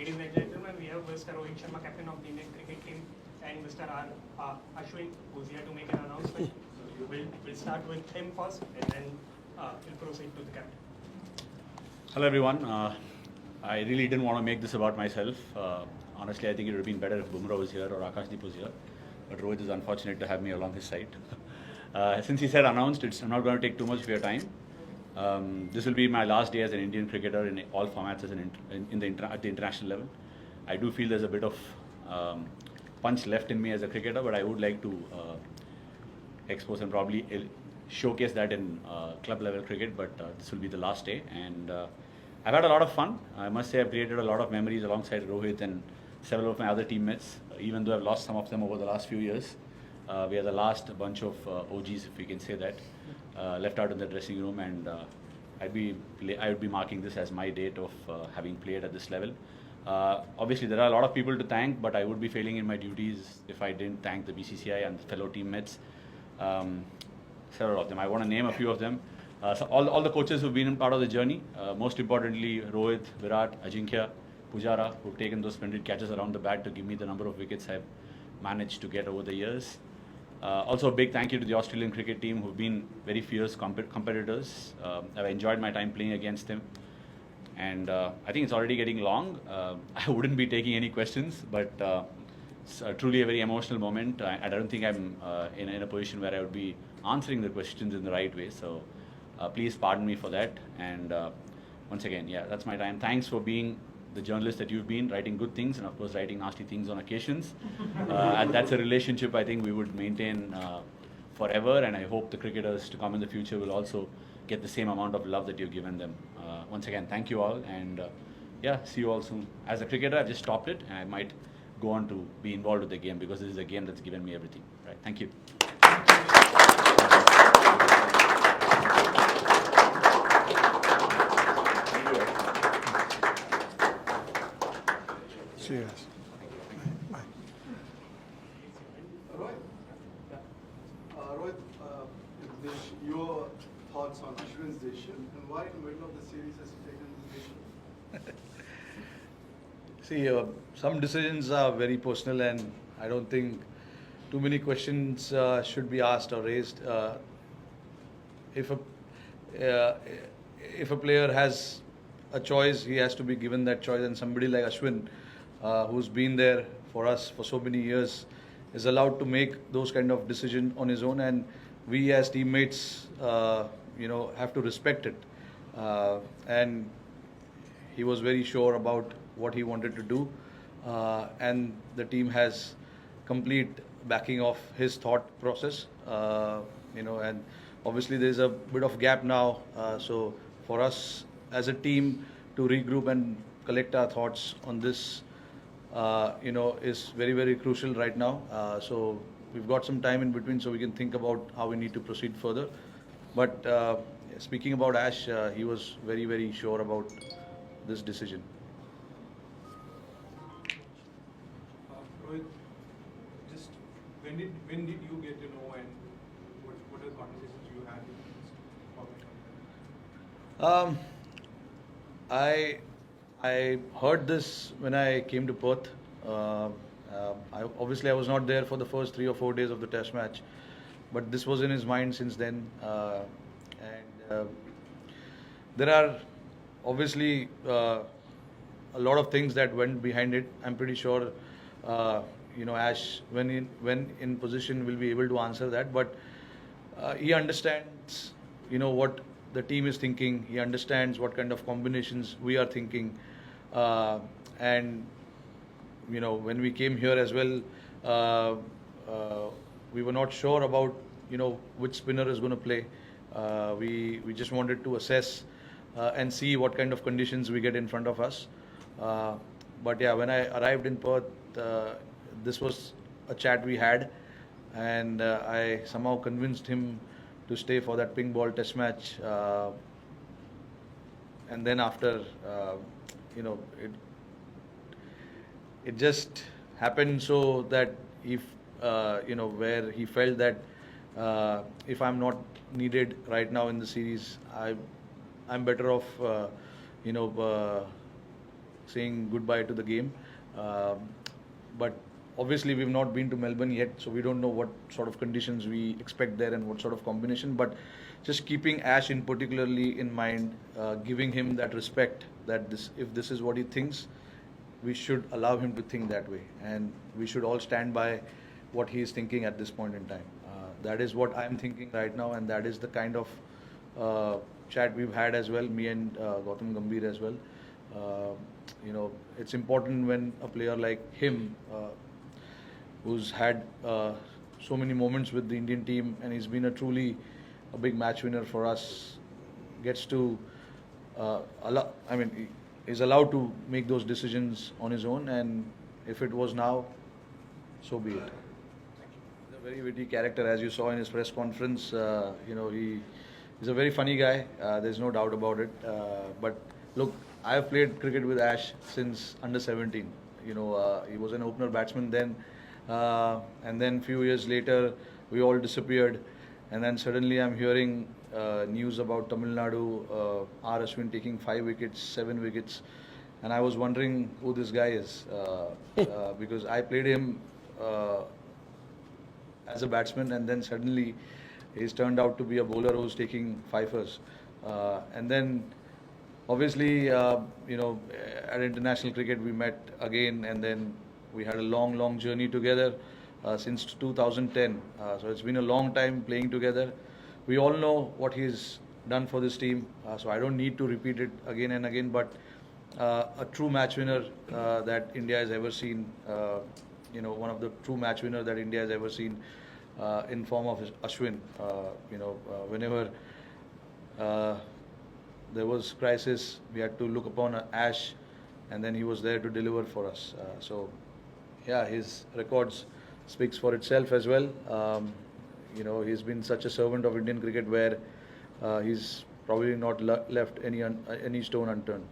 Ladies and gentlemen, we have Mr. Rohit Sharma, captain of the Indian cricket team, and Mr. Ashwin, who's here to make an announcement. We'll start with him first, and then we'll proceed to the captain. Hello everyone. I really didn't want to make this about myself. Honestly, I think it would have been better if Bumrah was here or Akashdeep was here. But Rohit is unfortunate to have me along his side. Since he said announced, I'm not going to take too much of your time. This will be my last day as an Indian cricketer in all formats at the international level. I do feel there's a bit of punch left in me as a cricketer, but I would like to expose and probably showcase that in club level cricket. But this will be the last day, and I've had a lot of fun. I must say I've created a lot of memories alongside Rohit and several of my other teammates, even though I've lost some of them over the last few years. We are the last bunch of OGs, if we can say that, left out in the dressing room, and I would be marking this as my date of having played at this level. Obviously, there are a lot of people to thank, but I would be failing in my duties if I didn't thank the BCCI and the fellow teammates. Several of them. I want to name a few of them. So all the coaches who've been part of the journey, most importantly Rohit, Virat, Ajinkya, Pujara, who've taken those splendid catches around the bat to give me the number of wickets I've managed to get over the years. Also a big thank you to the Australian cricket team, who've been very fierce competitors. I've enjoyed my time playing against them. And I think it's already getting long. I wouldn't be taking any questions, but it's truly a very emotional moment. I don't think I'm in a position where I would be answering the questions in the right way. So please pardon me for that. And once again, yeah, that's my time. Thanks for being the journalist that you've been, writing good things and of course writing nasty things on occasions. And that's a relationship I think we would maintain forever. And I hope the cricketers to come in the future will also get the same amount of love that you've given them. Once again, thank you all, and yeah, see you all soon. As a cricketer, I've just stopped it, and I might go on to be involved with the game because this is a game that's given me everything. Right? Thank you. Cheers. Rohit, your thoughts on Ashwin's decision, and why in the middle of the series has he taken this decision? See, some decisions are very personal, and I don't think too many questions should be asked or raised. If a player has a choice, he has to be given that choice, and somebody like Ashwin, who's been there for us for so many years, is allowed to make those kind of decisions on his own, and we as teammates, have to respect it. And he was very sure about what he wanted to do, and the team has complete backing of his thought process. And obviously there's a bit of gap now, so for us as a team to regroup and collect our thoughts on this, is very, very crucial right now. So we've got some time in between so we can think about how we need to proceed further. But speaking about Ash, he was very, very sure about this decision. Rohit, just when did you get to know, and what are the conversations you had with this? I heard this when I came to Perth. Obviously I was not there for the first 3 or 4 days of the Test match, but this was in his mind since then. And there are obviously a lot of things that went behind it. I'm pretty sure Ash, when in position, will be able to answer that. But he understands what the team is thinking. He understands what kind of combinations we are thinking, and when we came here as well, we were not sure about which spinner is going to play. We just wanted to assess and see what kind of conditions we get in front of us. But yeah, when I arrived in Perth, this was a chat we had, and I somehow convinced him to stay for that pink ball Test match. And then after, it just happened so that if where he felt that if I'm not needed right now in the series, I'm better off saying goodbye to the game. But obviously, we've not been to Melbourne yet, so we don't know what sort of conditions we expect there and what sort of combination. But just keeping Ash in particularly in mind, giving him that respect that if this is what he thinks, we should allow him to think that way, and we should all stand by what he is thinking at this point in time. That is what I'm thinking right now, and that is the kind of chat we've had as well, me and Gautam Gambhir as well. It's important when a player like him, who's had so many moments with the Indian team, and he's been truly a big match winner for us, gets to is allowed to make those decisions on his own, and if it was now, so be it. He's a very witty character, as you saw in his press conference. He's a very funny guy. There's no doubt about it. But look, I have played cricket with Ash since under 17. He was an opener batsman then, and then few years later, we all disappeared, and then suddenly I'm hearing news about Tamil Nadu, R. Ashwin taking 5 wickets, 7 wickets, and I was wondering who this guy is, because I played him as a batsman, and then suddenly he's turned out to be a bowler who's taking fifers, and then obviously at international cricket we met again, and then we had a long journey together since 2010. So it's been a long time playing together. We all know what he's done for this team, so I don't need to repeat it again and again. But a true match winner that India has ever seen, one of the true match winner that India has ever seen in form of Ashwin. Whenever there was crisis, we had to look upon Ash, and then he was there to deliver for us. His records speaks for itself as well. He's been such a servant of Indian cricket where he's probably not left any stone unturned.